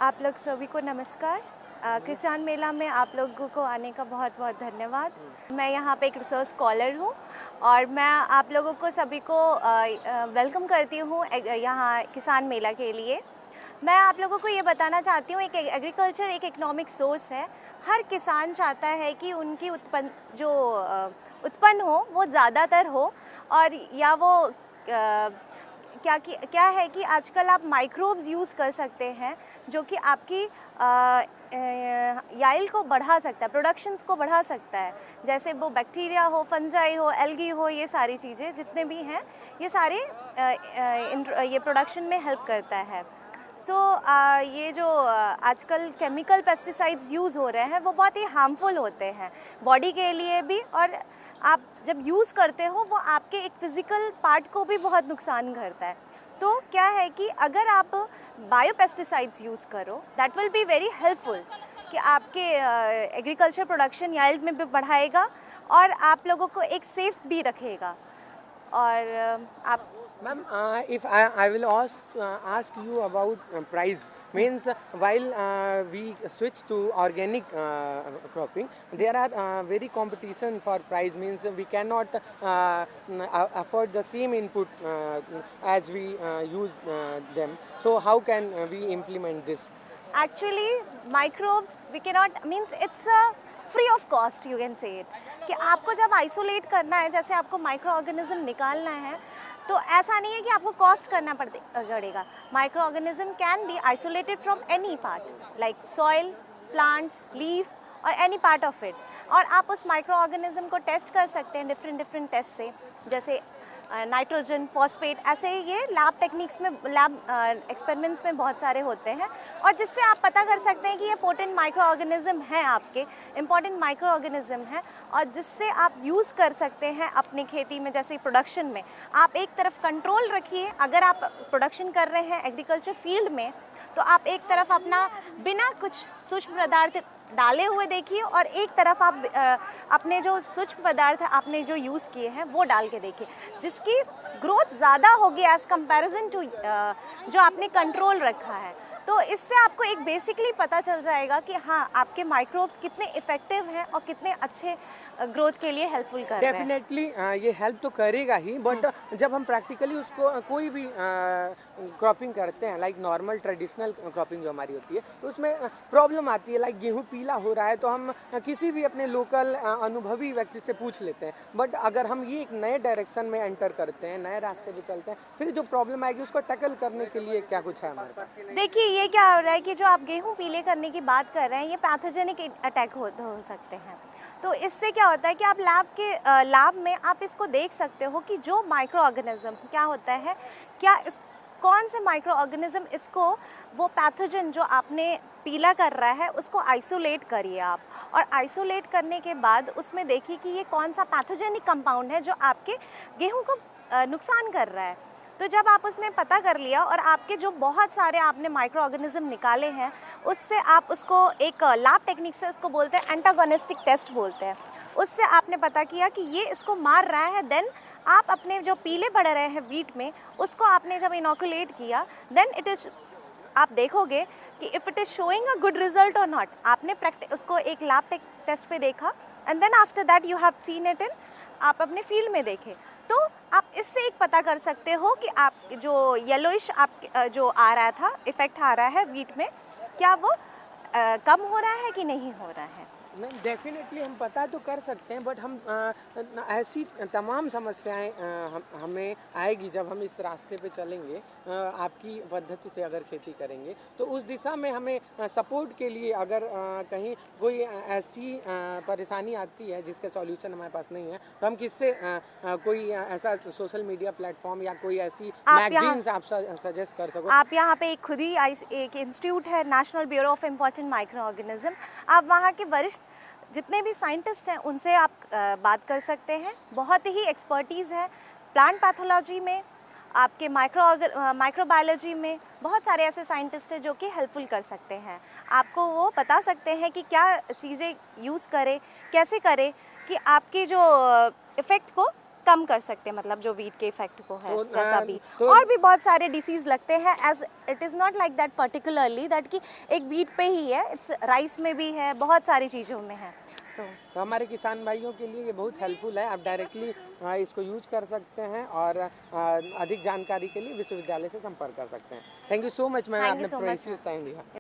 आप लोग सभी को नमस्कार। किसान मेला में आप लोगों को आने का बहुत बहुत धन्यवाद। मैं यहाँ पे एक रिसर्च स्कॉलर हूँ और मैं आप लोगों को सभी को वेलकम करती हूँ यहाँ किसान मेला के लिए। मैं आप लोगों को ये बताना चाहती हूँ, एक एग्रीकल्चर एक इकोनॉमिक सोर्स है। हर किसान चाहता है कि उनकी उत्पन्न हो वो ज़्यादातर हो, और या वो क्या है कि आजकल आप माइक्रोब्स यूज़ कर सकते हैं जो कि आपकी याइल्ड को बढ़ा सकता है, प्रोडक्शंस को बढ़ा सकता है। जैसे वो बैक्टीरिया हो, फंजाई हो, एल्गी हो, ये सारी चीज़ें जितने भी हैं ये सारे ये प्रोडक्शन में हेल्प करता है। ये जो आजकल केमिकल पेस्टिसाइड्स यूज़ हो रहे हैं वो बहुत ही हार्मफुल होते हैं बॉडी के लिए भी, और आप जब यूज़ करते हो वो आपके एक फ़िज़िकल पार्ट को भी बहुत नुकसान करता है। तो क्या है कि अगर आप बायो पेस्टिसाइड्स यूज़ करो, that will be very helpful कि आपके एग्रीकल्चर प्रोडक्शन याइल्ड में भी बढ़ाएगा और आप लोगों को एक सेफ़ भी रखेगा। और आप Ma'am, if I will ask you about price, means while we switch to organic cropping, there are very competition for price, means we cannot afford the same input as we use them. So how can we implement this? Actually microbes we के not means it's free of cost, you can say it, कि आपको जब isolate करना है, जैसे आपको micro organism निकालना है, तो ऐसा नहीं है कि आपको कॉस्ट करना पड़ेगा। Micro organism can be isolated from any part like soil, plants, leaf और एनी पार्ट ऑफ इट, और आप उस माइक्रो ऑर्गेनिज्म को टेस्ट कर सकते हैं डिफरेंट टेस्ट से, जैसे नाइट्रोजन, फॉस्फेट, ऐसे ये लैब टेक्निक्स में, लैब एक्सपेरिमेंट्स में बहुत सारे होते हैं, और जिससे आप पता कर सकते हैं कि ये पोटेंट माइक्रो ऑर्गेनिज्म है, आपके इम्पॉर्टेंट माइक्रो ऑर्गेनिज्म है, और जिससे आप यूज़ कर सकते हैं अपनी खेती में। जैसे प्रोडक्शन में आप एक तरफ कंट्रोल रखिए, अगर आप प्रोडक्शन कर रहे हैं एग्रीकल्चर फील्ड में, तो आप एक तरफ अपना बिना कुछ सूक्ष्म पदार्थ डाले हुए देखिए, और एक तरफ आप अपने जो सूक्ष्म पदार्थ आपने जो यूज़ किए हैं वो डाल के देखिए, जिसकी ग्रोथ ज़्यादा होगी एज़ कंपैरिजन टू जो आपने कंट्रोल रखा है। तो इससे आपको एक बेसिकली पता चल जाएगा कि हाँ, आपके माइक्रोब्स कितने इफ़ेक्टिव हैं और कितने अच्छे ग्रोथ के लिए हेल्पफुल कर रहे हैं। डेफिनेटली ये हेल्प तो करेगा ही, बट जब हम प्रैक्टिकली उसको कोई भी क्रॉपिंग करते हैं, लाइक नॉर्मल ट्रेडिशनल क्रॉपिंग जो हमारी होती है, तो उसमें प्रॉब्लम आती है। लाइक गेहूं पीला हो रहा है तो हम किसी भी अपने लोकल अनुभवी व्यक्ति से पूछ लेते हैं, बट अगर हम ये एक नए डायरेक्शन में एंटर करते हैं, नए रास्ते पे चलते हैं, फिर जो प्रॉब्लम आएगी उसको टैकल करने के लिए क्या कुछ है हमारे पास? देखिए, ये क्या हो रहा है कि जो आप गेहूं पीले करने की बात कर रहे हैं, ये पैथोजेनिक अटैक हो सकते हैं। तो इससे क्या होता है कि आप लैब में आप इसको देख सकते हो कि जो माइक्रो ऑर्गेनिज्म क्या होता है, क्या इस कौन से माइक्रो ऑर्गेनिज्म इसको, वो पैथोजन जो आपने पीला कर रहा है उसको आइसोलेट करिए आप, और आइसोलेट करने के बाद उसमें देखिए कि ये कौन सा पैथोजेनिक कंपाउंड है जो आपके गेहूं को नुकसान कर रहा है। तो जब आप उसने पता कर लिया और आपके जो बहुत सारे आपने माइक्रो ऑर्गेनिज्म निकाले हैं, उससे आप उसको एक लैब टेक्निक से, उसको बोलते हैं एंटागोनिस्टिक टेस्ट बोलते हैं, उससे आपने पता किया कि ये इसको मार रहा है, देन आप अपने जो पीले पड़ रहे हैं वीट में, उसको आपने जब इनोकुलेट किया, देन इट इज़, आप देखोगे कि if it is showing a good result और नॉट। आपने उसको एक लैब टेस्ट पे देखा, and then after that you have seen it in, आप अपने फील्ड में देखे, तो आप इससे एक पता कर सकते हो कि आप जो येलोइश आप जो आ रहा था, इफ़ेक्ट आ रहा है वीट में, क्या वो कम हो रहा है कि नहीं हो रहा है। नहीं, डेफिनेटली हम पता तो कर सकते हैं, बट हम ऐसी तमाम समस्याएं हमें आएगी जब हम इस रास्ते पे चलेंगे, आपकी पद्धति से अगर खेती करेंगे, तो उस दिशा में हमें सपोर्ट के लिए अगर कहीं कोई ऐसी परेशानी आती है जिसके सॉल्यूशन हमारे पास नहीं है, तो हम किससे कोई ऐसा सोशल मीडिया प्लेटफॉर्म या कोई ऐसी मैगजीन्स आप सजेस्ट कर सको? आप यहाँ पे खुद ही एक इंस्टीट्यूट है, national bureau of important micro organism, आप वहाँ के वरिष्ठ जितने भी साइंटिस्ट हैं उनसे आप बात कर सकते हैं। बहुत ही एक्सपर्टीज़ है प्लांट पैथोलॉजी में, आपके माइक्रोबायोलॉजी में, बहुत सारे ऐसे साइंटिस्ट हैं जो कि हेल्पफुल कर सकते हैं। आपको वो बता सकते हैं कि क्या चीज़ें यूज़ करें, कैसे करें कि आपकी जो इफ़ेक्ट को कम कर सकते हैं, मतलब जो वीट के इफेक्ट को है, तो, जैसा भी तो- और भी बहुत सारे डिसीज लगते हैं। As it is not like that particularly that कि एक वीट पे ही है, इट्स राइस में भी है, बहुत सारी चीज़ों में है। सो तो हमारे किसान भाइयों के लिए ये बहुत हेल्पफुल है। आप डायरेक्टली इसको यूज कर सकते हैं और अधिक जानकारी के लिए विश्वविद्यालय से संपर्क कर सकते हैं। Thank you so much ma'am, thank you आपने सो मच। प्रेशियस टाइम दिया।